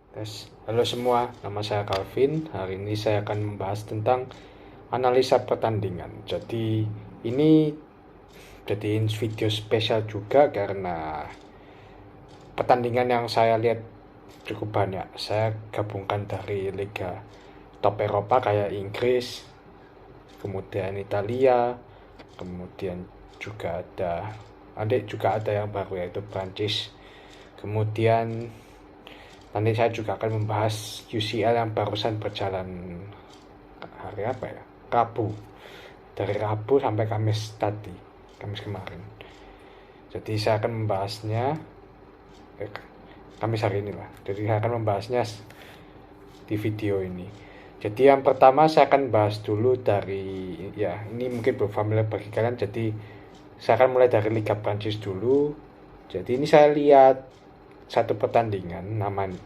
Halo semua, nama saya Calvin. Hari ini saya akan membahas tentang analisa pertandingan. Jadi ini jadiin video spesial juga karena pertandingan yang saya lihat cukup banyak. Saya gabungkan dari liga top Eropa kayak Inggris, kemudian Italia, kemudian juga ada yang baru yaitu Prancis. Kemudian nanti saya juga akan membahas UCL yang barusan berjalan hari apa ya? Rabu. Dari Rabu sampai Kamis kemarin. Jadi saya akan membahasnya Kamis hari ini lah. Jadi saya akan membahasnya di video ini. Jadi yang pertama saya akan bahas dulu dari, ya ini mungkin belum familiar bagi kalian, jadi saya akan mulai dari Liga Prancis dulu. Jadi ini saya lihat satu pertandingan namanya,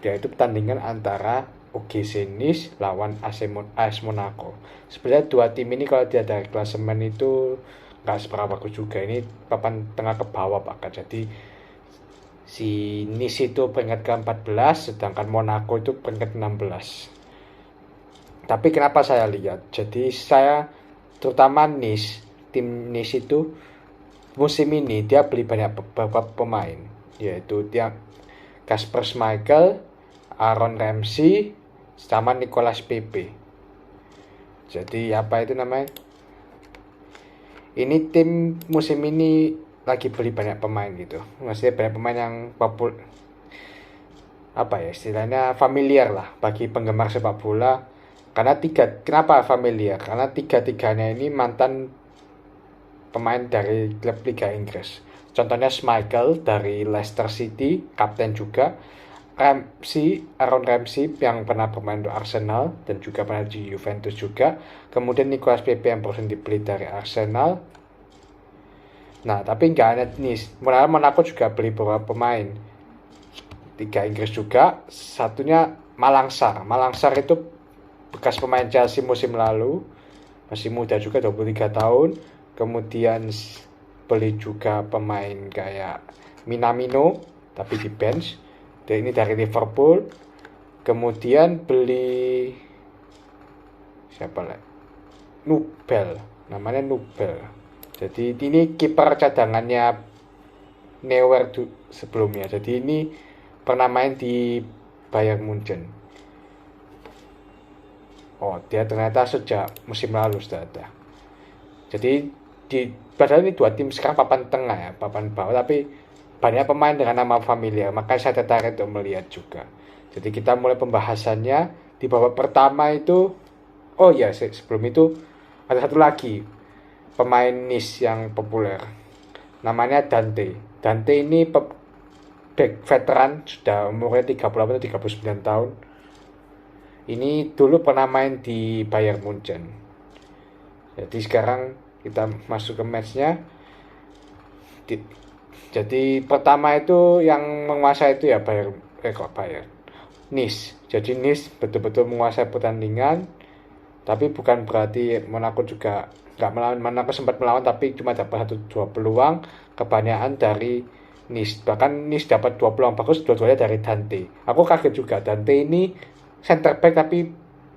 yaitu pertandingan antara OGC Nice lawan AS Monaco. Sebenarnya dua tim ini kalau dia dari klasemen itu nggak seberapa bagus juga. Ini papan tengah ke bawah bahkan. Jadi si Nice itu peringkat ke-14, sedangkan Monaco itu peringkat 16. Tapi kenapa saya lihat? Jadi saya terutama tim Nice itu musim ini dia beli banyak beberapa pemain, yaitu dia Kasper Schmeichel, Aaron Ramsey, sama Nicolas Pepe. Jadi apa itu namanya? Ini tim musim ini lagi beli banyak pemain gitu. Maksudnya banyak pemain yang istilahnya familiar lah bagi penggemar sepak bola. Kenapa familiar? Karena tiga-tiganya ini mantan pemain dari klub Liga Inggris. Contohnya Schmeichel dari Leicester City, kapten juga. Aaron Ramsey yang pernah bermain untuk Arsenal dan juga pernah di Juventus juga. Kemudian Nicolas Pepe yang baru dibeli dari Arsenal. Nah, tapi nggak ada Nice. Monaco juga beli beberapa pemain. Liga Inggris juga. Satunya Malang Sarr itu bekas pemain Chelsea musim lalu, masih muda juga, 23 tahun. Kemudian beli juga pemain kayak Minamino tapi di bench. Dan ini dari Liverpool. Kemudian beli siapa lagi? Namanya Nubel. Jadi ini kiper cadangannya Neuer sebelumnya. Jadi ini pernah main di Bayern Munchen. Oh, dia ternyata sejak musim lalu sudah ada. Jadi padahal ini dua tim sekarang papan tengah ya, papan bawah, tapi banyak pemain dengan nama familiar, makanya saya tertarik untuk melihat juga. Jadi kita mulai pembahasannya di babak pertama itu. Oh ya, sebelum itu ada satu lagi pemain Nice yang populer, namanya Dante ini back veteran, sudah umurnya 38 atau 39 tahun. Ini dulu pernah main di Bayern Munchen. Jadi sekarang kita masuk ke matchnya. Jadi pertama itu yang menguasai itu ya Bayern. Nice. Jadi Nice betul-betul menguasai pertandingan. Tapi bukan berarti Monaco juga nggak melawan. Monaco sempat melawan tapi cuma dapat 1-2 peluang. Kebanyakan dari Nice. Bahkan Nice dapat 2 peluang bagus, dua-duanya dari Dante. Aku kaget juga, Dante ini center back tapi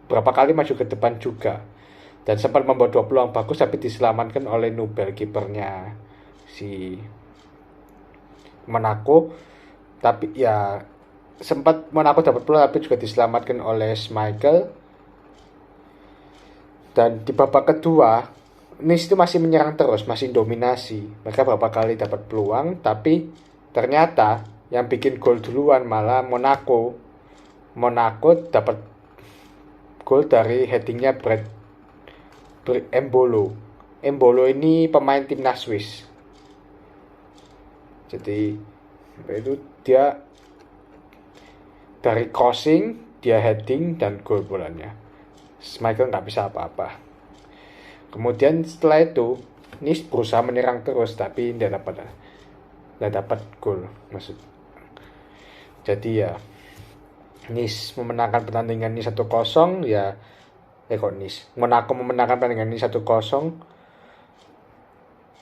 berapa kali maju ke depan juga, dan sempat membuat 2 peluang bagus tapi diselamatkan oleh Nubel, kipernya si Monaco. Tapi ya sempat Monaco dapat peluang tapi juga diselamatkan oleh Schmeichel. Dan di babak kedua Nice itu masih menyerang terus, masih dominasi. Mereka berapa kali dapat peluang tapi ternyata yang bikin gol duluan malah Monaco dapat gol dari headingnya Embolo. Embolo ini pemain timnas Swiss. Jadi itu dia dari crossing, dia heading dan gol bolanya. Michael nggak bisa apa-apa. Kemudian setelah itu Nice berusaha menyerang terus tapi tidak dapat gol maksud. Jadi ya Nice memenangkan pertandingan ini 1-0 ya. Monaco memenangkan pertandingan ini 1-0.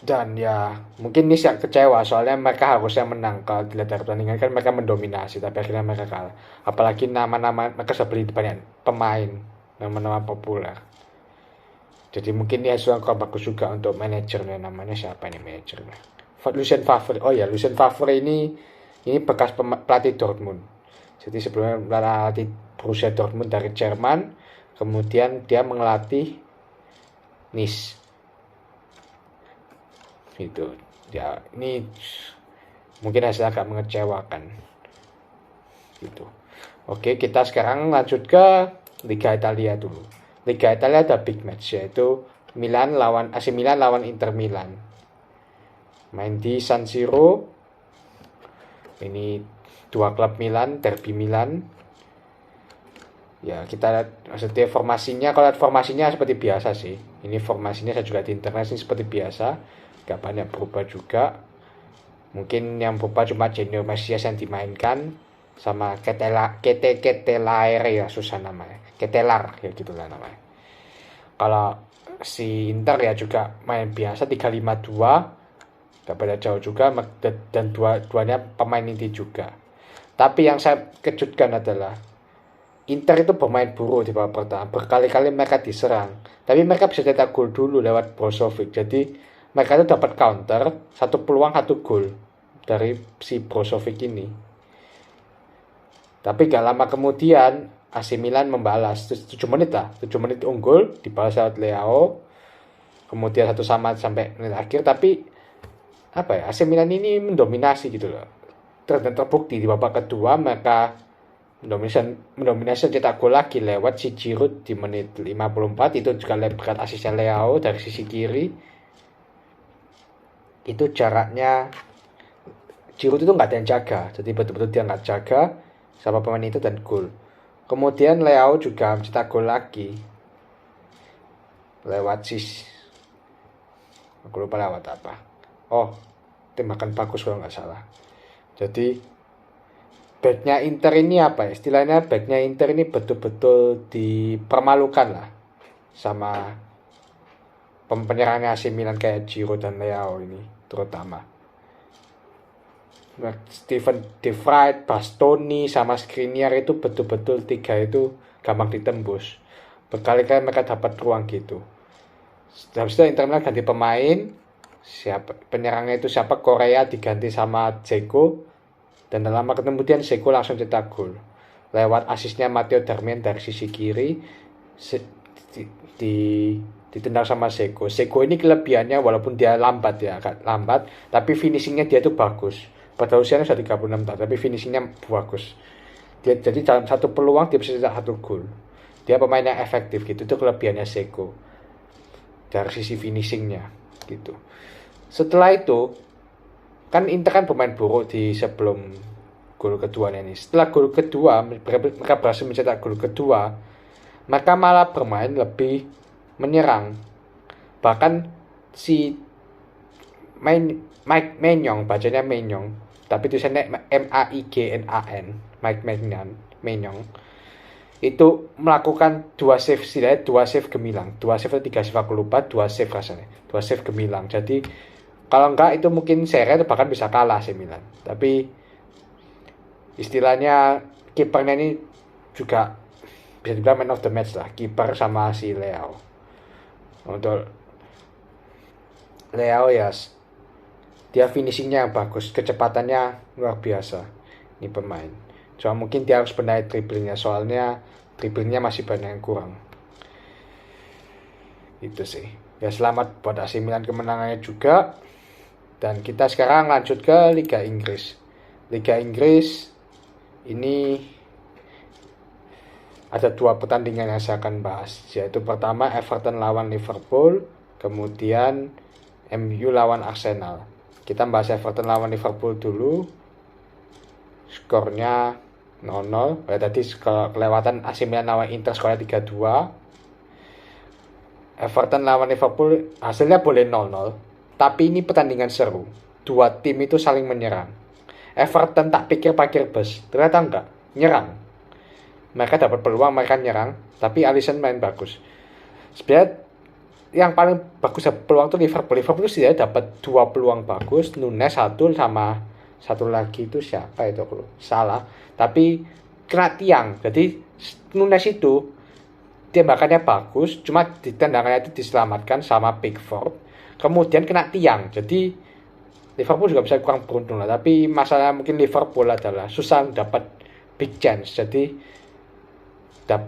Dan ya mungkin ini saya kecewa soalnya mereka harusnya menang. Kalau dilihat dari pertandingan kan mereka mendominasi tapi akhirnya mereka kalah. Apalagi nama-nama mereka sudah beli banyak pemain, nama-nama populer. Jadi mungkin ini hasil yang kurang bagus juga untuk manajernya. Namanya siapa ini manajernya? Lucien Favre. Oh ya, Lucien Favre ini bekas pelatih Dortmund. Jadi sebelumnya melatih Borussia Dortmund dari Jerman, kemudian dia mengelatih Nice. Gitu. Ya, ini mungkin hasil agak mengecewakan. Gitu. Oke, kita sekarang lanjut ke Liga Italia dulu. Liga Italia ada big match yaitu AC Milan lawan Inter Milan. Main di San Siro. Ini dua klub Milan, derby Milan. Ya, kita lihat maksudnya formasinya, kalau lihat formasinya seperti biasa sih. Ini formasinya saya juga di internet sih seperti biasa. Gak banyak berubah juga. Mungkin yang berubah cuma Genio Messias yang dimainkan sama Ketelaere ya, susah namanya. Ketelar ya gitulah namanya. Kalau si Inter ya juga main biasa 3-5-2. Gak beda jauh juga dan dua-duanya pemain inti juga. Tapi yang saya kejutkan adalah Inter itu bermain buruk di babak pertama. Berkali-kali mereka diserang, tapi mereka bisa cetak gol dulu lewat Brozovic. Jadi mereka itu dapat counter, satu peluang satu gol dari si Brozovic ini. Tapi gak lama kemudian AC Milan membalas 7 menit lah, 7 menit unggul dibalas lewat Leao. Kemudian 1-1 sampai menit akhir, tapi apa ya, AC Milan ini mendominasi gitu loh. Dan terbukti di babak kedua mereka mendominasi cetak gol lagi lewat si Giroud di menit 54. Itu juga berkat asisnya Leao dari sisi kiri. Itu jaraknya Giroud itu nggak ada yang jaga, jadi betul-betul dia nggak jaga sama pemain itu dan gol. Kemudian Leao juga mencetak gol lagi lewat aku lupa lewat apa. Oh, tembakan bagus kalau nggak salah. Jadi backnya Inter ini apa ya? Istilahnya backnya Inter ini betul-betul dipermalukan lah sama penyerangnya AC Milan kayak Giroud dan Leao ini terutama. Steven De Vrij, Bastoni sama Skriniar itu betul-betul tiga itu gampang ditembus. Berkali-kali mereka dapat ruang gitu. Habis itu Inter Milan ganti pemain. Penyerangnya itu siapa? Korea diganti sama Dzeko. Dan dalam lama kemudian Dzeko langsung cetak gol lewat asisnya Matteo Darmian dari sisi kiri. Ditendang sama Dzeko. Dzeko ini kelebihannya walaupun dia lambat ya, agak lambat, tapi finishingnya dia itu bagus. Pada usianya sudah 36 tahun, tapi finishingnya bagus. Jadi dalam satu peluang dia bisa cetak satu gol. Dia pemain yang efektif gitu, itu kelebihannya Dzeko dari sisi finishingnya gitu. Setelah itu kan Inter kan bermain buruk di sebelum gol keduanya ini. Setelah gol kedua mereka berhasil mencetak gol kedua, mereka malah bermain lebih menyerang. Bahkan si Mike Maignan, bacanya Maignan, tapi tulisannya Maignan, Mike Maignan, itu melakukan dua save gemilang, 2 save atau 3 save aku lupa, 2 save rasanya, 2 save gemilang. Jadi kalau enggak itu mungkin seri itu bahkan bisa kalah AC Milan. Tapi istilahnya kipernya ini juga bisa dibilang man of the match lah, kiper sama si Leao. Untuk Leao ya dia finishingnya yang bagus, kecepatannya luar biasa ini pemain. Cuma mungkin dia harus benahi dribblingnya, soalnya dribblingnya masih banyak yang kurang. Itu sih. Ya selamat buat AC Milan kemenangannya juga. Dan kita sekarang lanjut ke Liga Inggris. Liga Inggris ini ada 2 pertandingan yang saya akan bahas, yaitu pertama Everton lawan Liverpool, kemudian MU lawan Arsenal. Kita bahas Everton lawan Liverpool dulu. Skornya 0-0. Tadi kelewatan AC Milan lawan Inter skornya 3-2. Everton lawan Liverpool hasilnya boleh 0-0. Tapi ini pertandingan seru. 2 tim itu saling menyerang. Everton tak pikir-pikir bus, ternyata enggak, nyerang. Mereka dapat peluang, mereka nyerang, tapi Alisson main bagus. Sebenarnya yang paling bagus peluang tuh Liverpool sih ya, dapat 2 peluang bagus, Nunes satu sama satu lagi itu siapa itu aku salah, tapi kena tiang. Jadi Nunes itu tembakannya bagus, cuma di tendangannya itu diselamatkan sama Pickford, kemudian kena tiang. Jadi Liverpool juga bisa kurang beruntung lah, tapi masalah mungkin Liverpool adalah susah dapat big chance. Jadi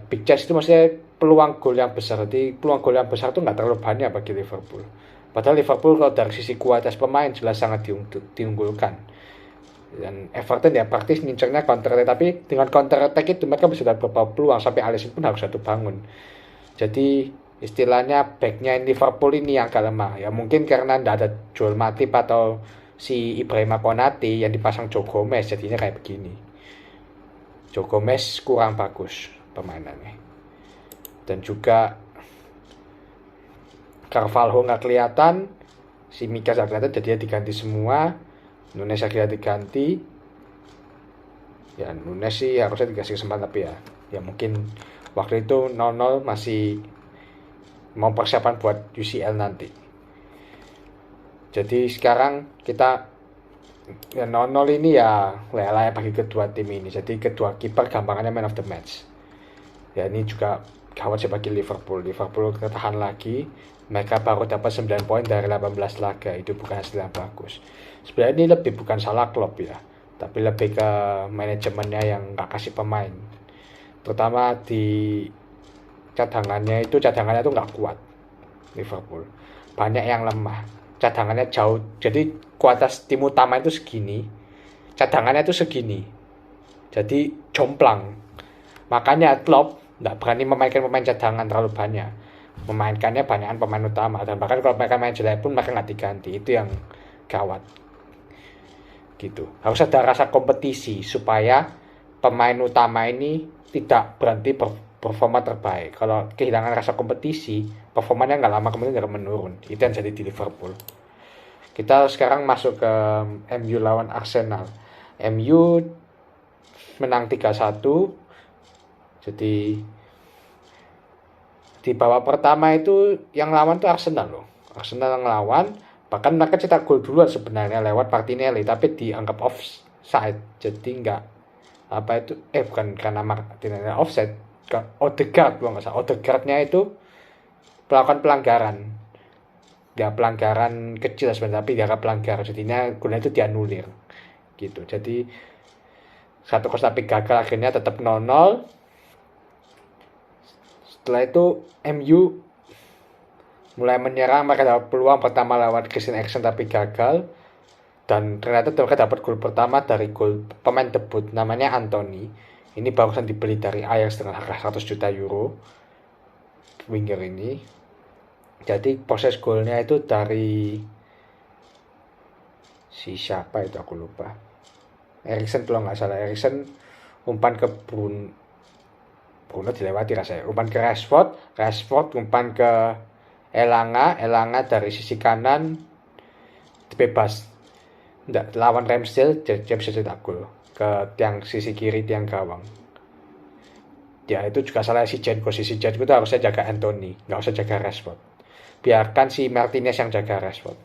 big chance itu maksudnya peluang gol yang besar. Jadi peluang gol yang besar itu nggak terlalu banyak bagi Liverpool. Padahal Liverpool kalau dari sisi kualitas pemain jelas sangat diunggulkan. Dan Everton ya praktis ngincernya counter attack, tapi dengan counter attack itu mereka bisa dapat beberapa peluang sampai Alisson pun harus satu bangun. Jadi istilahnya backnya Liverpool ini yang agak lemah ya, mungkin karena tidak ada Joel Matip atau si Ibrahima Konate yang dipasang Joe Gomez, jadinya kayak begini. Joe Gomez kurang bagus permainannya, dan juga Carvalho nggak kelihatan, si Mika nggak kelihatan, jadi diganti semua. Nunes akhirnya diganti ya, Nunes sih harusnya dikasih kesempatan, tapi ya mungkin waktu itu 0-0 masih mau persiapan buat UCL nanti. Jadi sekarang kita ya 0-0 ini ya layak bagi kedua tim ini. Jadi kedua kiper gampangannya man of the match. Ya ini juga gawat sih bagi Liverpool. Liverpool ketahan lagi. Mereka baru dapat 9 poin dari 18 laga. Itu bukan hasil yang bagus. Sebenarnya ini lebih bukan salah klub ya, tapi lebih ke manajemennya yang nggak kasih pemain. Terutama di cadangannya tuh nggak kuat. Liverpool banyak yang lemah, cadangannya jauh. Jadi kualitas tim utama itu segini, cadangannya itu segini, jadi jomplang. Makanya Klopp nggak berani memainkan pemain cadangan terlalu banyak, memainkannya banyakan pemain utama. Dan bahkan kalau mereka main jelek pun mereka nggak diganti. Itu yang gawat gitu. Harus ada rasa kompetisi supaya pemain utama ini tidak berhenti performa terbaik. Kalau kehilangan rasa kompetisi, performanya nggak lama kemudian akan menurun. Itu yang jadi di Liverpool. Kita sekarang masuk ke MU lawan Arsenal. MU menang 3-1. Jadi di babak pertama itu yang lawan tuh Arsenal loh. Arsenal yang lawan, bahkan mereka cetak gol duluan sebenarnya lewat Martinelli, tapi dianggap offside. Jadi nggak apa itu bukan karena Martinelli offside, Odegaard loh, nggak salah. Odegaardnya itu melakukan pelanggaran. Ya pelanggaran kecil sebenarnya, tapi dianggap pelanggaran. Jadinya golnya itu dianulir gitu. Jadi 1-0 tapi gagal, akhirnya tetap 0-0. Setelah itu MU mulai menyerang, mereka dapat peluang pertama lewat Christian Eriksen tapi gagal. Dan ternyata mereka dapat gol pertama dari gol pemain debut namanya Anthony. Ini barusan dibeli dari Ajax dengan harga 100 juta euro, winger ini. Jadi proses golnya itu dari si siapa itu aku lupa, Eriksen kalau nggak salah. Eriksen umpan ke Bruno dilewati rasanya, umpan ke Rashford umpan ke Elanga dari sisi kanan bebas, nggak lawan Ramsdale, dia bisa cetak gol ke tiang sisi kiri tiang gawang. Ya itu juga salah si Jenko itu harusnya jaga Anthony, nggak usah jaga Rashford. Biarkan si Martinez yang jaga Rashford,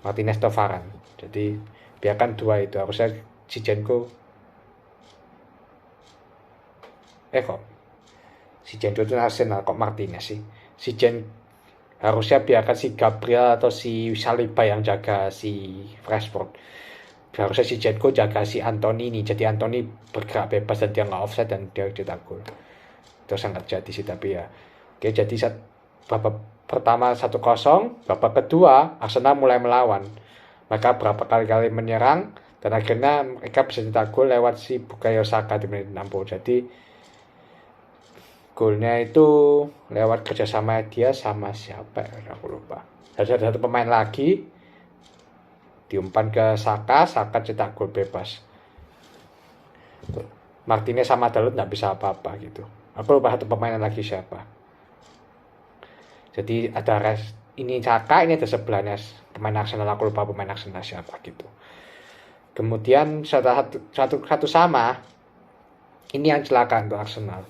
Martinez atau Varane. Jadi biarkan dua itu, harusnya si Jenko si Jenko itu Arsenal kok Martinez sih. Harusnya biarkan si Gabriel atau si Saliba yang jaga si Rashford. Harusnya si Jenko jaga si Anthony ini. Jadi Anthony bergerak bebas dan dia nggak offside dan dia cetak gol. Itu sangat jadi sih, tapi ya. Oke, jadi babak pertama 1-0, babak kedua Arsenal mulai melawan. Mereka berapa kali menyerang dan akhirnya mereka bisa cetak gol lewat si Bukayo Saka di menit 60. Jadi golnya itu lewat kerjasama dia sama siapa ya, aku lupa. Ada satu pemain lagi diumpan ke Saka cetak gol bebas. Martinez sama Dalot nggak bisa apa-apa gitu. Aku lupa satu pemain lagi siapa. Jadi ada ini Saka, ini ada sebelahnya pemain Arsenal, aku lupa pemain Arsenal siapa gitu. Kemudian satu sama, ini yang celaka untuk Arsenal.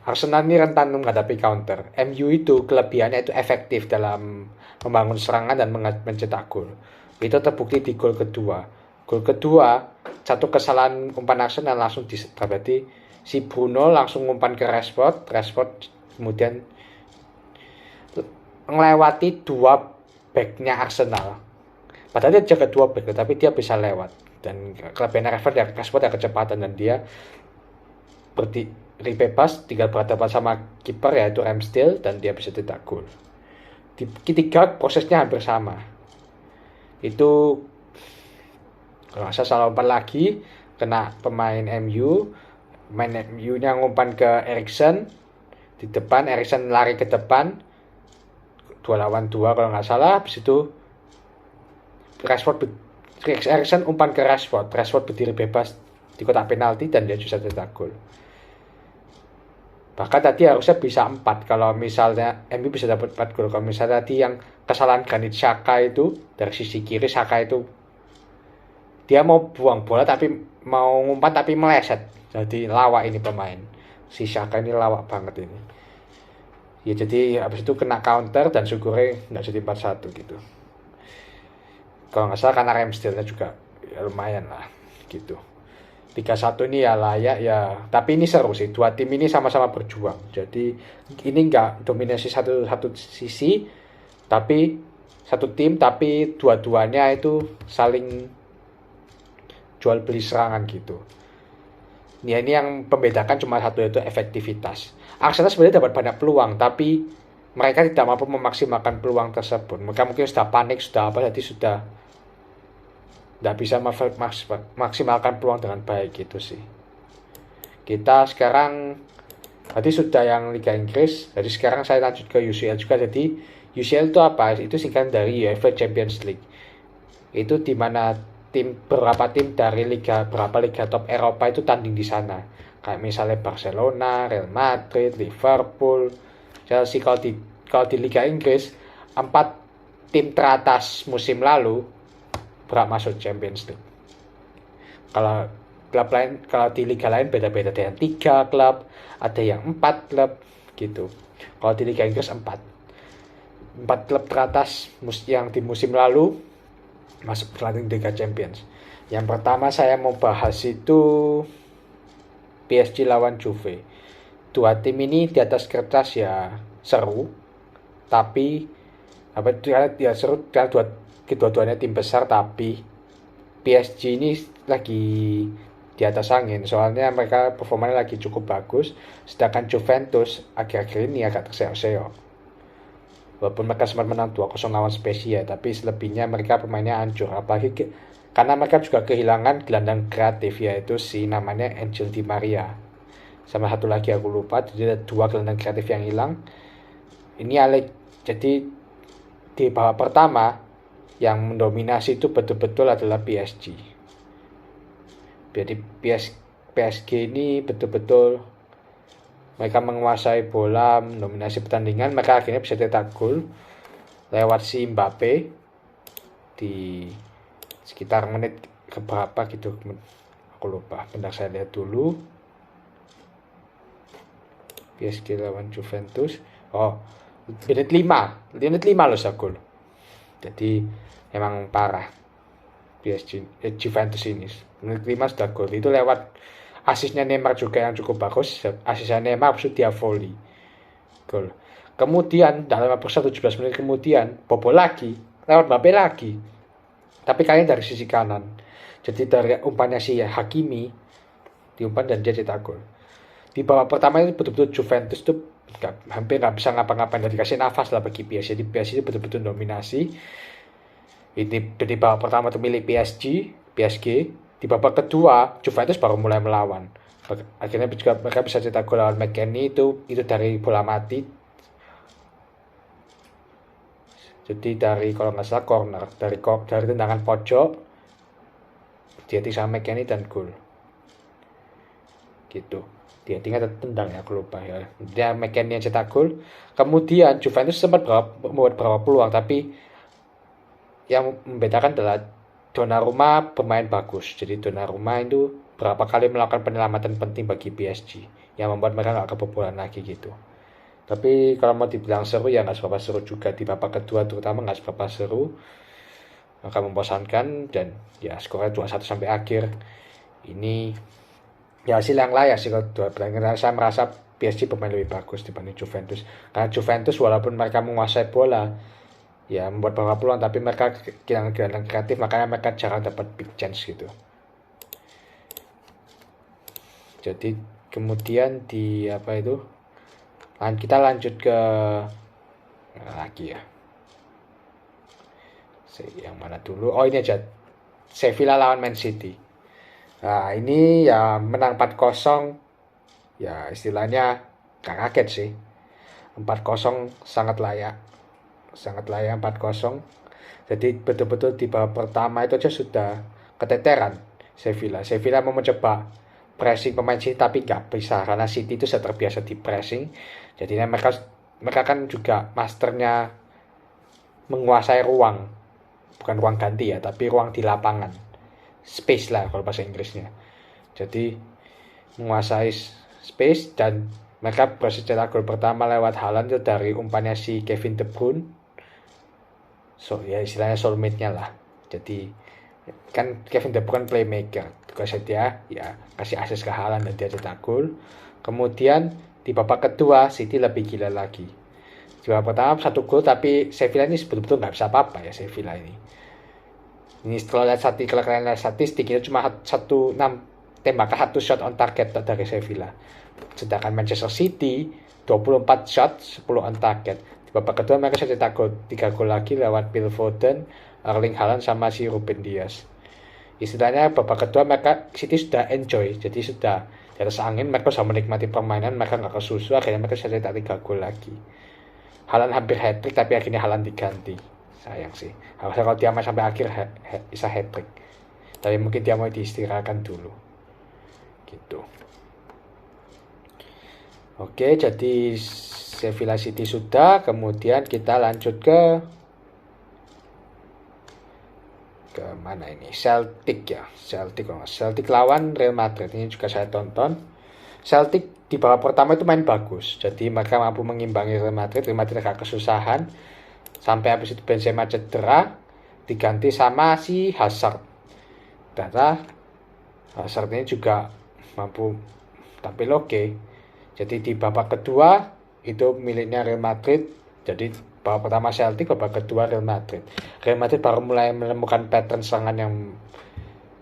Arsenal ini rentan menghadapi counter. MU itu kelebihannya itu efektif dalam membangun serangan dan mencetak gol. Itu terbukti di gol kedua. Gol kedua, satu kesalahan umpan Arsenal langsung berarti si Bruno langsung umpan ke Rashford kemudian melewati dua backnya Arsenal. Padahal dia jaga dua back, tapi dia bisa lewat. Dan kelebihan Rashford ada kecepatan dan dia berdiri bebas, tinggal berhadapan sama kiper yaitu Ramsdale dan dia bisa cetak gol. Di ketiga prosesnya hampir sama. Itu kalau salah umpan lagi kena pemain MU nya ngumpan ke Eriksen di depan, Eriksen lari ke depan 2 lawan 2 kalau nggak salah. Habis itu Eriksen umpan ke Rashford berdiri bebas di kotak penalti dan dia bisa cetak gol. Bahkan tadi harusnya bisa 4 kalau misalnya MU bisa dapat 4 gol. Kalau misalnya tadi yang kesalahan Granit Xhaka itu dari sisi kiri, Xhaka itu dia mau buang bola tapi mau ngumpan tapi meleset. Jadi lawak ini pemain. Si Xhaka ini lawak banget ini. Ya jadi habis itu kena counter dan syukurnya nggak jadi 4-1 gitu. Kalau nggak salah karena Ramsdale-nya juga ya lumayan lah gitu. 3-1 ini ya layak ya, tapi ini seru sih, dua tim ini sama-sama berjuang, jadi ini nggak dominasi satu sisi, tapi satu tim, tapi dua-duanya itu saling jual beli serangan gitu. Ya ini yang membedakan cuma satu, yaitu efektivitas. Arsenal sebenarnya dapat banyak peluang, tapi mereka tidak mampu memaksimalkan peluang tersebut. Mereka mungkin sudah panik, sudah apa, jadi sudah tidak bisa maksimalkan peluang dengan baik gitu sih. Kita sekarang tadi sudah yang Liga Inggris, jadi sekarang saya lanjut ke UCL juga. Jadi UCL itu apa? Itu singkatan dari UEFA Champions League. Itu dimana beberapa tim dari beberapa liga top Eropa itu tanding di sana. Kayak misalnya Barcelona, Real Madrid, Liverpool, Chelsea. Kalau di Liga Inggris 4 tim teratas musim lalu berhak masuk Champions League. Kalau klub lain, kalau di liga lain beda-beda, ada yang 3 klub, ada yang 4 klub gitu. Kalau di Liga Inggris 4 klub teratas yang di musim lalu masuk bertanding Liga Champions. Yang pertama saya mau bahas itu PSG lawan Juve. Dua tim ini di atas kertas ya seru, tapi ya seru karena kedua-duanya tim besar, tapi PSG ini lagi di atas angin soalnya mereka performanya lagi cukup bagus, sedangkan Juventus akhir-akhir ini agak terseok-seok. Walaupun mereka sempat menang 2-0 lawan Spezia, tapi selebihnya mereka pemainnya hancur, apalagi karena mereka juga kehilangan gelandang kreatif yaitu si namanya Angel Di Maria. Sama satu lagi aku lupa, jadi ada 2 gelandang kreatif yang hilang. Jadi di babak pertama yang mendominasi itu betul-betul adalah PSG. Jadi PSG ini betul-betul mereka menguasai bola, mendominasi pertandingan. Mereka akhirnya bisa cetak gol lewat si Mbappe di sekitar menit keberapa gitu, aku lupa. Bentar saya lihat dulu. PSG lawan Juventus. Oh, menit 5 loh gol. Jadi emang parah Juventus ini. Menit 5 sudah gol. Itu lewat asisnya Neymar juga yang cukup bagus. Asisnya Neymar dia volley gol. Kemudian dalam 17 menit kemudian bobol lagi lewat Mbappe lagi, tapi kayaknya dari sisi kanan. Jadi dari umpannya si Hakimi diumpan dan dia cetak gol. Di babak pertama itu betul-betul Juventus tuh hampir nggak bisa ngapa-ngapain, dan dikasih nafas lah bagi PSG. Jadi PSG itu betul-betul dominasi. Ini di babak pertama itu milik PSG. Di babak kedua Juventus baru mulai melawan. Akhirnya juga mereka bisa cetak gol lawan McKennie itu dari bola mati. Jadi dari kalau nggak salah corner, dari tendangan pojok dia sama McKennie dan gol. Gitu. Dia tinggal tendang ya, aku lupa ya. Dia McKennie yang cetak gol. Kemudian Juventus sempat membuat beberapa peluang, tapi yang membedakan adalah Donnarumma bermain bagus. Jadi Donnarumma itu berapa kali melakukan penyelamatan penting bagi PSG yang membuat mereka nggak kebobolan lagi gitu. Tapi kalau mau dibilang seru ya nggak seberapa seru juga, di babak kedua terutama nggak seberapa seru, akan membosankan, dan ya skornya 2-1 sampai akhir. Ini ya hasil yang layak sih kalau dua pertandingan. Saya merasa PSG bermain lebih bagus dibanding Juventus, karena Juventus walaupun mereka menguasai bola ya membuat beberapa peluang, tapi mereka kehilangan kreatif, makanya mereka jarang dapat big chance gitu. Jadi kemudian di apa itu, kita lanjut ke lagi ya, yang mana dulu, oh ini aja, Sevilla lawan Man City. Nah ini ya menang 4-0, ya istilahnya gak kaget sih. 4-0 sangat layak 4-0. Jadi betul-betul di babak pertama itu aja sudah keteteran Sevilla mau mencoba pressing pemain City tapi gak bisa, karena City itu sudah terbiasa di pressing. Jadi mereka kan juga masternya menguasai ruang, bukan ruang ganti ya, tapi ruang di lapangan, space lah kalau bahasa Inggrisnya. Jadi menguasai space, dan mereka berhasil cetak gol pertama lewat Haaland itu dari umpannya si Kevin De Bruyne. So ya istilahnya soulmate-nya lah. Jadi kan Kevin De Bruyne playmaker, tugasnya dia ya kasih assist ke Haaland dan dia cetak gol. Kemudian di babak kedua City lebih gila lagi. Di babak pertama 1 gol, tapi Sevilla ini betul-betul nggak bisa apa-apa ya Sevilla ini. Ini setelah kalian lihat statistik itu cuma 6 tembakan 1 shot on target dari Sevilla. Sedangkan Manchester City 24 shot 10 on target. Di babak kedua mereka sudah cetak 3 gol lagi lewat Phil Foden, Erling Haaland sama si Ruben Dias. Istilahnya babak kedua mereka City sudah enjoy, jadi sudah di atas angin, mereka sudah menikmati permainan, mereka nggak kesusu, akhirnya mereka sudah cetak 3 gol lagi. Haaland hampir hat-trick tapi akhirnya Haaland diganti. Sayang sih, harusnya kalau dia main sampai akhir bisa hat-trick, tapi mungkin dia mau diistirahatkan dulu gitu. Oke, jadi Sevilla City sudah, kemudian kita lanjut ke mana ini, Celtic ya, Celtic lawan Real Madrid. Ini juga saya tonton. Celtic di babak pertama itu main bagus, jadi mereka mampu mengimbangi Real Madrid agak kesusahan, sampai habis itu Benzema cedera, diganti sama si Hazard. Ternyata Hazard ini juga mampu tampil oke. Jadi di babak kedua itu miliknya Real Madrid. Jadi babak pertama Celtic, babak kedua Real Madrid. Real Madrid baru mulai menemukan pattern serangan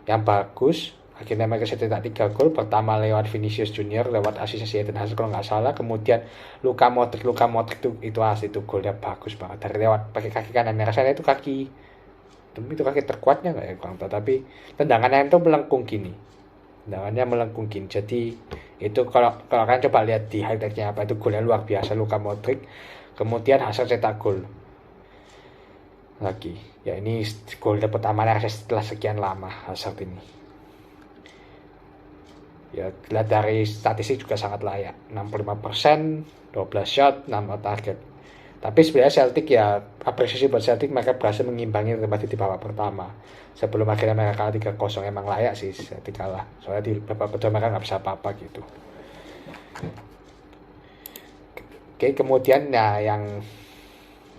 yang bagus. Akhirnya mereka cetak 3 gol. Pertama lewat Vinicius Junior, lewat asisnya Eden Hazard kalau nggak salah. Kemudian Luka Modric itu asli, itu golnya bagus banget. Dari lewat pakai kaki kanan. Rasanya itu kaki terkuatnya nggak ya kurang tahu. Tapi tendangannya itu melengkung gini. Jadi itu kalau kalian coba lihat di highlightnya apa, itu golnya luar biasa Luka Modric. Kemudian Hazard cetak gol lagi. Ya ini gol pertamanya setelah sekian lama Hazard ini. Ya lihat dari statistik juga sangat layak, 65%, 12 shot, 6 target. Tapi sebenarnya Celtic ya apresiasi buat Celtic, mereka berhasil mengimbangi Real Madrid di babak pertama. Sebelum akhirnya mereka kalah 3-0, emang layak sih Celtic kalah. Soalnya di babak kedua mereka nggak bisa apa-apa gitu. Oke, kemudian ya yang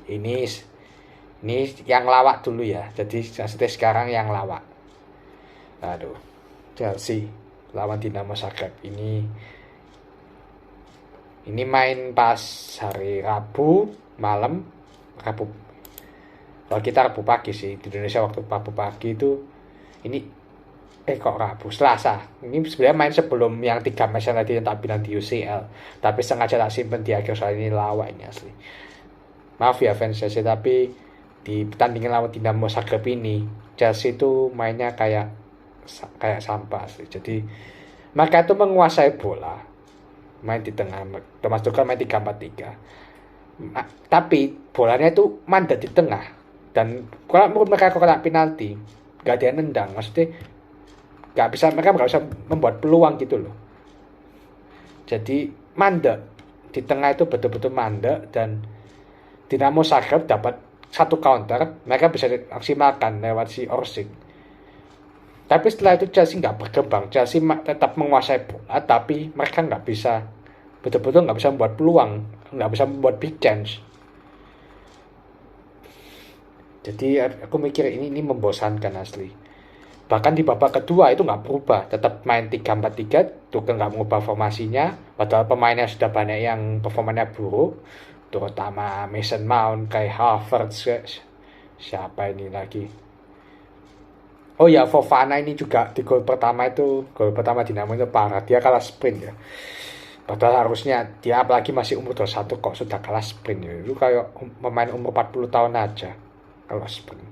ini yang lawak dulu ya. Jadi sekarang yang lawak. Aduh, Chelsea lawan Dinamo Zagreb. Ini main pas hari Rabu malam, kalau kita Rabu pagi sih di Indonesia, waktu Rabu pagi itu ini Selasa. Ini sebenarnya main sebelum yang 3 match tadi yang tak bilang di UCL, tapi sengaja tak simpen di akhir soal ini lawak ini asli. Maaf ya fans Chelsea, tapi di pertandingan lawan Dinamo Zagreb ini Chelsea itu mainnya kayak sampah sih. Jadi mereka itu menguasai bola, main di tengah. Thomas Tuchel main 3-4-3, tapi bolanya itu mandat di tengah, dan kalau menurut mereka kena penalti gak ada yang nendang, maksudnya mereka nggak bisa membuat peluang gitu loh. Jadi mandek di tengah itu betul-betul mandek, dan Dinamo Zagreb dapat 1 counter, mereka bisa maksimalkan lewat si Orsic. Tapi setelah itu Chelsea nggak berkembang. Chelsea tetap menguasai bola, tapi mereka nggak bisa betul-betul nggak bisa membuat peluang, nggak bisa membuat big chance. Jadi aku mikir ini membosankan asli. Bahkan di babak kedua itu nggak berubah, tetap main 3-4-3, Tuchel nggak mengubah formasinya, padahal pemainnya sudah banyak yang performanya buruk, terutama Mason Mount, kayak Havertz, siapa ini lagi. Oh ya, Fofana ini juga di gol pertama Dinamo itu parah, dia kalah sprint ya. Padahal harusnya dia apalagi masih umur 21 kok sudah kalah sprint ya. Itu kayak pemain umur 40 tahun aja kalau sprint.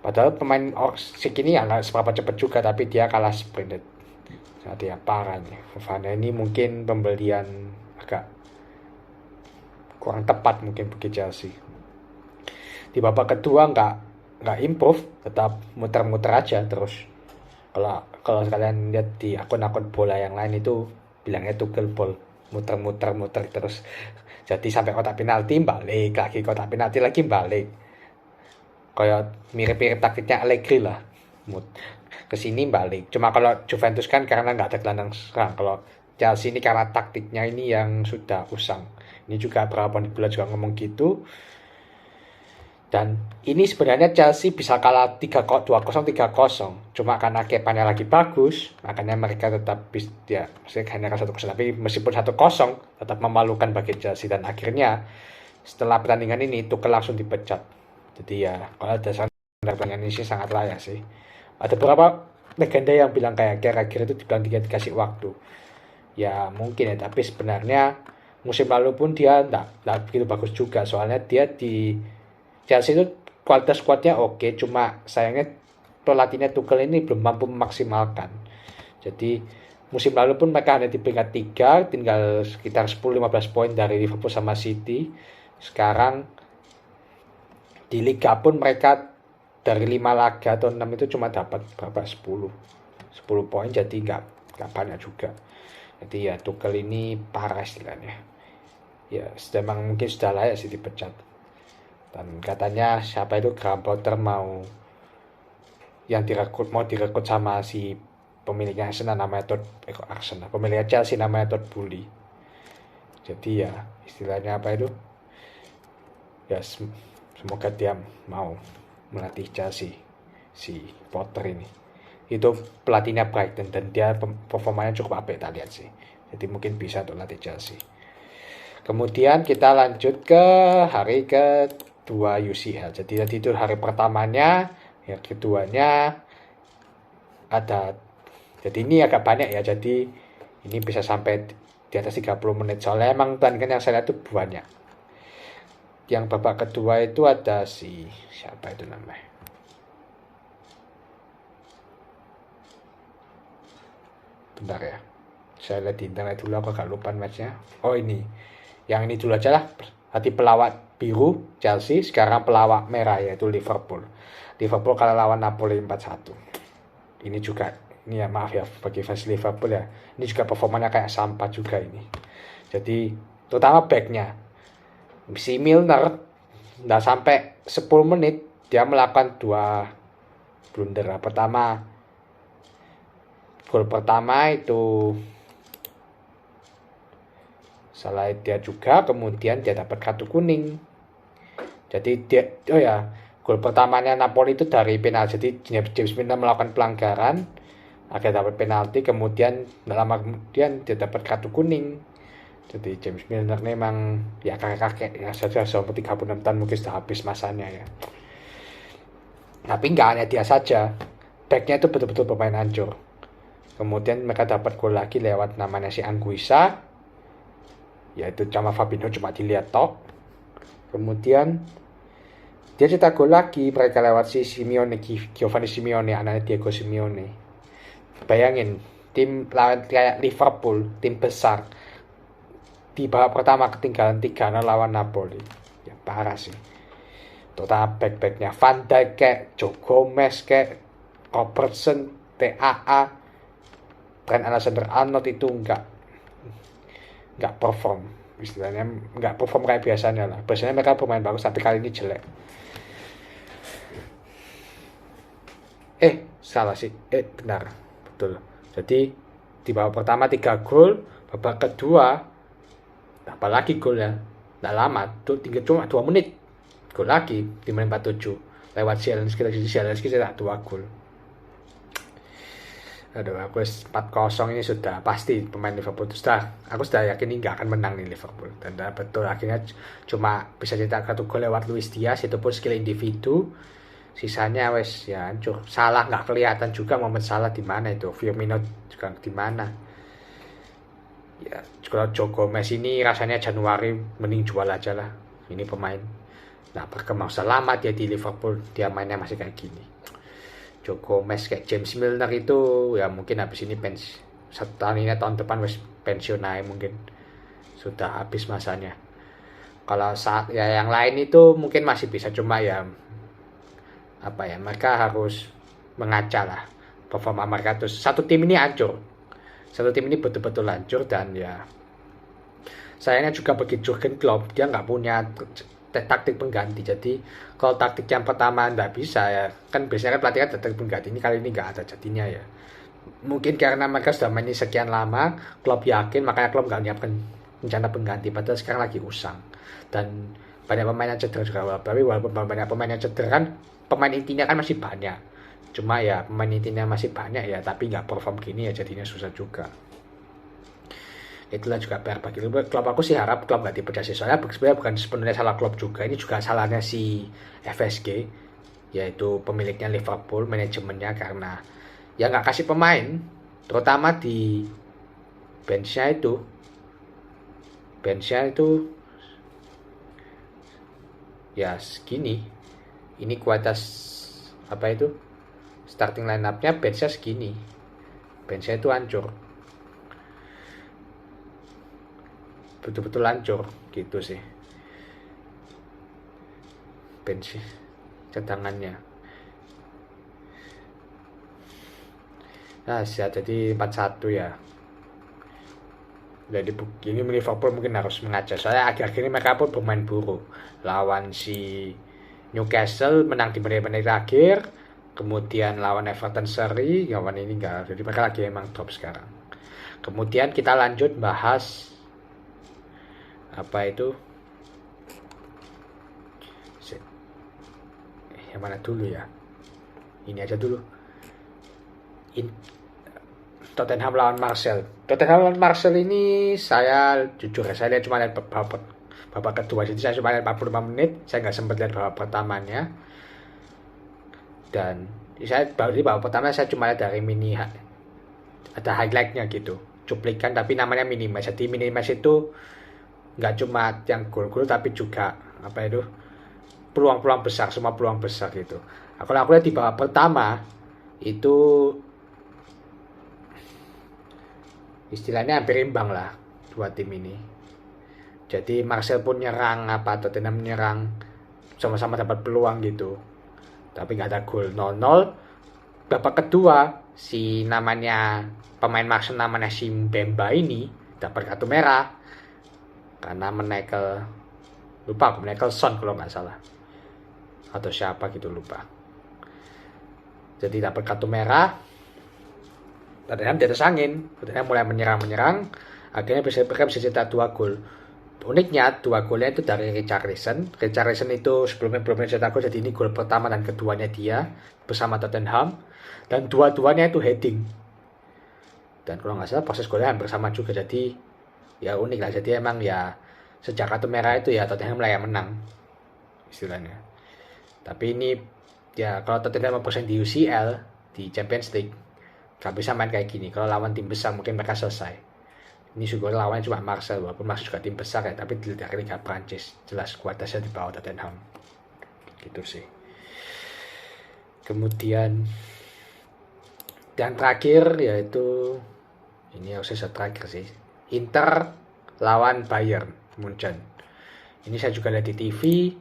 Padahal pemain segini ya nggak seberapa cepat juga, tapi dia kalah sprint. Nah, dia parah nih. Fofana ini mungkin pembelian agak kurang tepat mungkin bagi Chelsea. Di babak kedua nggak improve, tetap muter-muter aja terus. Kalau kalian lihat di akun-akun bola yang lain itu bilangnya Tuchel ball muter terus. Jadi sampai kotak penalti balik lagi, kotak penalti lagi balik. Kayak mirip-mirip taktiknya Allegri lah. Kesini balik. Cuma kalau Juventus kan karena nggak ada gelandang serang. Kalau Chelsea ini karena taktiknya ini yang sudah usang. Ini juga berapa bulan juga ngomong gitu. Dan ini sebenarnya Chelsea bisa kalah 2-0, 3-0. Cuma karena Kepanya lagi bagus, makanya mereka tetap ya, maksudnya hanya 1-0. Tapi meskipun 1-0, tetap memalukan bagi Chelsea. Dan akhirnya setelah pertandingan ini Tuchel langsung dipecat. Jadi ya, kalau ada pertandingan ini sih sangat layak sih. Ada beberapa legenda yang bilang kayak kira-kira itu dibilang dikasih waktu. Ya mungkin ya, tapi sebenarnya musim lalu pun dia enggak begitu bagus juga. Soalnya dia di Chelsea itu kualitas squadnya oke, cuma sayangnya pelatihnya Tuchel ini belum mampu memaksimalkan. Jadi musim lalu pun mereka hanya di peringkat 3, tinggal sekitar 10-15 poin dari Liverpool sama City. Sekarang di Liga pun mereka dari 5 laga atau 6 itu cuma dapat berapa 10 poin, jadi nggak banyak juga. Jadi ya Tuchel ini parah istilahnya. Ya memang mungkin sudah layak sih dipecat. Dan katanya siapa itu Graham Potter mau direkrut sama si pemiliknya Arsenal namanya pemiliknya Chelsea namanya Todd Boehly. Jadi ya istilahnya apa itu ya semoga dia mau melatih Chelsea, si Potter ini. Itu pelatihnya Brighton dan dia performanya cukup apik kita lihat sih. Jadi mungkin bisa untuk latih Chelsea. Kemudian kita lanjut ke hari kedua UCL. Jadi tadi itu hari pertamanya, yang keduanya ada. Jadi ini agak banyak ya. Jadi ini bisa sampai di atas 30 menit. Soalnya emang pertandingan yang saya lihat itu banyak. Yang babak kedua itu ada siapa itu namanya? Bentar ya. Saya lihat di internet dulu, aku agak lupa matchnya. Oh ini. Yang ini dulu aja lah. Tadi pelawak biru Chelsea, sekarang pelawak merah yaitu Liverpool. Liverpool kalah lawan Napoli 4-1. Ini juga, ini ya maaf ya bagi fans Liverpool ya. Ini juga performanya kayak sampah juga ini. Jadi terutama backnya. Si Milner nggak sampai 10 menit dia melakukan 2 blunder. Pertama, gol pertama itu salah dia juga, kemudian dia dapat kartu kuning. Jadi gol pertamanya Napoli itu dari penalti. Jadi James Milner melakukan pelanggaran, akhirnya dapat penalti, kemudian lama kemudian dia dapat kartu kuning. Jadi James Milner memang ya kakek-kakek ya, sudah 36 tahun mungkin sudah habis masanya ya. Tapi nggak hanya dia saja, backnya itu betul-betul pemain hancur. Kemudian mereka dapat gol lagi lewat namanya si Anguissa, yaitu sama Fabinho cuma dilihat tok. Kemudian dia cetak gol lagi mereka lewat si Giovanni Simeone, anaknya Diego Simeone. Bayangin tim lawan kayak Liverpool, tim besar, di babak pertama ketinggalan 3-0 lawan Napoli. Ya parah sih. Terutama back-backnya Van Dijk kayak Joe Gomez kayak Robertson, TAA, Trent Alexander-Arnold itu nggak perform. Istilahnya nggak perform kayak biasanya lah. Biasanya mereka pemain bagus tapi kali ini jelek. salah sih, benar, betul. Jadi di babak pertama 3 gol, babak kedua apalagi gol ya, nggak lama tuh, tinggal cuma 2 menit gol lagi di menit 47 lewat Zielinski cetak 2 gol. Aduh, aku 4-0 ini sudah pasti pemain Liverpool aku sudah yakin ini nggak akan menang nih Liverpool, dan betul akhirnya cuma bisa cetak 1 gol lewat Luis Diaz, itu pun skill individu. Sisanya wes ya hancur. Salah nggak kelihatan juga momen salah di mana itu. Firmino juga di mana. Ya kalau Joe Gomez ini rasanya Januari mending jual aja lah. Ini pemain. Nah berkembang selama dia di Liverpool, dia mainnya masih kayak gini. Joe Gomez kayak James Milner itu ya mungkin habis ini tahun depan wes pensiun aja mungkin. Sudah habis masanya. Kalau saat ya yang lain itu mungkin masih bisa, cuma ya apa ya, mereka harus mengaca lah performa mereka. Terus satu tim ini hancur, satu tim ini betul-betul hancur. Dan ya sayangnya juga bagi Jurgen Klopp, dia nggak punya taktik pengganti. Jadi kalau taktik yang pertama nggak bisa ya, kan biasanya kan pelatih kan taktik pengganti, ini kali ini nggak ada jadinya ya. Mungkin karena mereka sudah main sekian lama, Klopp yakin, makanya Klopp nggak menyiapkan rencana pengganti, padahal sekarang lagi usang dan banyak pemain yang cedera juga. Tapi walaupun banyak pemain yang cedera kan, pemain intinya kan masih banyak. Cuma ya pemain intinya masih banyak ya, tapi nggak perform gini ya jadinya susah juga. Itulah juga PR bagi Klopp. Aku sih harap Klopp nggak dipecat sih, soalnya sebenarnya bukan sepenuhnya salah Klopp juga, ini juga salahnya si FSG, yaitu pemiliknya Liverpool, manajemennya, karena ya nggak kasih pemain, terutama di benchnya itu ya segini. Ini kualitas apa itu, starting line up-nya benchnya segini, benchnya itu hancur, betul-betul hancur gitu sih bench cadangannya. Nah ya, jadi 4-1 ya. Jadi ini Liverpool mungkin harus mengajar, soalnya akhir-akhir ini mereka pun bermain buruk. Lawan si Newcastle menang di menit-menit akhir, kemudian lawan Everton seri, lawan ini enggak. Jadi mereka lagi emang top sekarang. Kemudian kita lanjut bahas apa itu, yang mana dulu ya, ini aja dulu. Tottenham lawan Marseille ini saya jujur ya, saya lihat cuma lihat babak kedua, jadi saya cuma lihat 45 menit, saya nggak sempat lihat babak pertamanya. Dan saya di babak pertama saya cuma lihat dari ada highlightnya gitu, cuplikan, tapi namanya minimax. Jadi minimax itu nggak cuma yang gol-gol, tapi juga apa itu, peluang-peluang besar, semua peluang besar gitu. Kalau aku lihat di babak pertama itu istilahnya hampir imbang lah dua tim ini. Jadi Marseille pun nyerang, Tottenham menyerang, sama-sama dapat peluang gitu, tapi nggak ada gol. 0-0. Babak kedua si namanya pemain Marseille, namanya si Mbemba ini dapat kartu merah karena menekel Son kalau nggak salah, atau siapa gitu lupa. Jadi dapat kartu merah, Tottenham di atas angin. Tottenham mulai menyerang, akhirnya mereka bisa cetak 2 gol. Uniknya 2 golnya itu dari Richarlison itu sebelumnya cetak gol, jadi ini gol pertama dan keduanya dia bersama Tottenham, dan dua-duanya itu heading. Dan kalau nggak salah proses golnya hampir sama juga, jadi ya unik lah. Jadi emang ya sejak kartu merah itu ya Tottenham lah yang menang istilahnya. Tapi ini ya kalau Tottenham bersaing di UCL, di Champions League, gak bisa main kayak gini. Kalau lawan tim besar mungkin mereka selesai. Ini juga lawannya cuma Marseille, walaupun Marseille juga tim besar ya, tapi dari Liga Prancis jelas kualitasnya di bawah Tottenham gitu sih. Kemudian yang terakhir yaitu, ini harusnya terakhir sih, Inter lawan Bayern Munchen. Ini saya juga lihat di TV,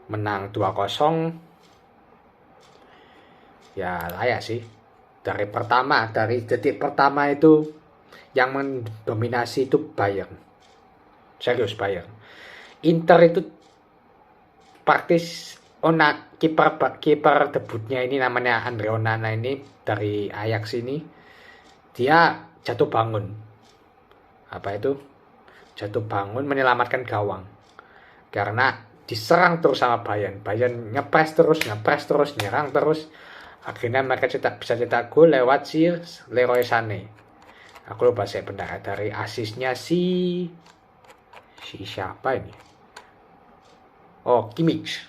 menang 2-0. Ya layak sih. Dari detik pertama itu yang mendominasi itu Bayern. Serius Bayern. Inter itu praktis kiper debutnya ini namanya Andre Onana ini dari Ajax ini, dia jatuh bangun. Jatuh bangun menyelamatkan gawang. Karena diserang terus sama Bayern. Bayern ngepres terus, nyerang terus. Akhirnya mereka bisa cetak gol lewat si Leroy Sané. Aku lupa saya benar, dari asisnya si siapa ini? Oh, Kimmich.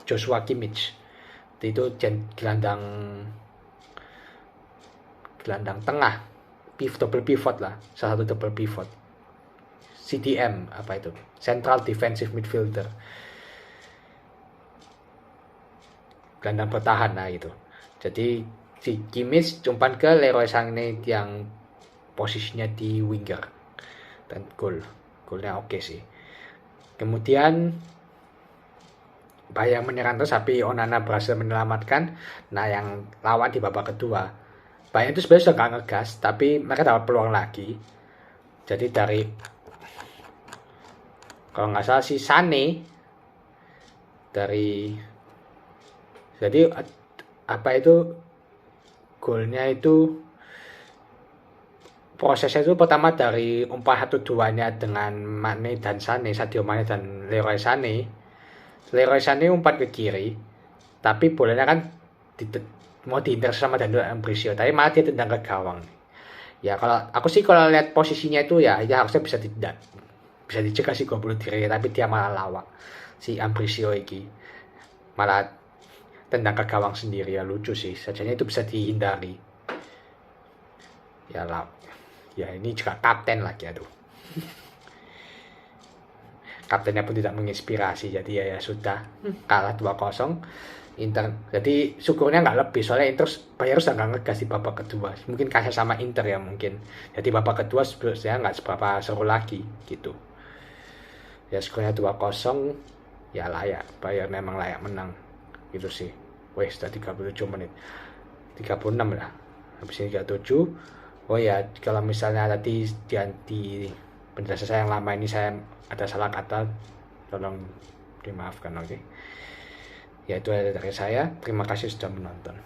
Joshua Kimmich. Itu gelandang tengah. Double pivot lah, salah satu double pivot. CDM Central Defensive Midfielder. Gelandang bertahan lah itu. Jadi si Kimmich umpan ke Leroy Sané yang posisinya di winger dan golnya oke sih. Kemudian Bayern menyerang terus, tapi Onana berhasil menyelamatkan. Nah, yang lawan di babak kedua, Bayern itu sebenarnya sudah gak ngegas, tapi mereka dapat peluang lagi. Jadi dari, kalau nggak salah si Sané jadi golnya itu prosesnya itu pertama dari umpan 1-2-nya dengan Sadio Mane dan Leroy Sané. Leroy Sané umpan ke kiri, tapi bolanya kan mau diintercept sama Danilo Ambrosio, tapi malah dia tendang ke gawang. Ya kalau aku sih kalau lihat posisinya itu ya harusnya bisa dicegah sih gol bunuh diri, tapi dia malah lawak si Ambrosio iki, malah tendang ke gawang sendiri. Ya lucu sih, sajanya itu bisa dihindari. Ya ini juga kapten lagi, aduh. Kaptennya pun tidak menginspirasi, jadi ya sudah, kalah 2-0 Inter. Jadi syukurnya nggak lebih, soalnya Inter Bayern sudah nggak ngegas di babak kedua. Mungkin kasih sama Inter ya mungkin. Jadi babak kedua sebenarnya nggak seberapa seru lagi gitu. Ya skornya 2-0, ya layak. Bayern memang layak menang gitu sih. Wih, sudah 37 menit. 36 lah. Habis ini 37. Oh ya, kalau misalnya tadi di penjelasan saya yang lama ini saya ada salah kata, tolong dimaafkan, oke? Ya itu dari saya. Terima kasih sudah menonton.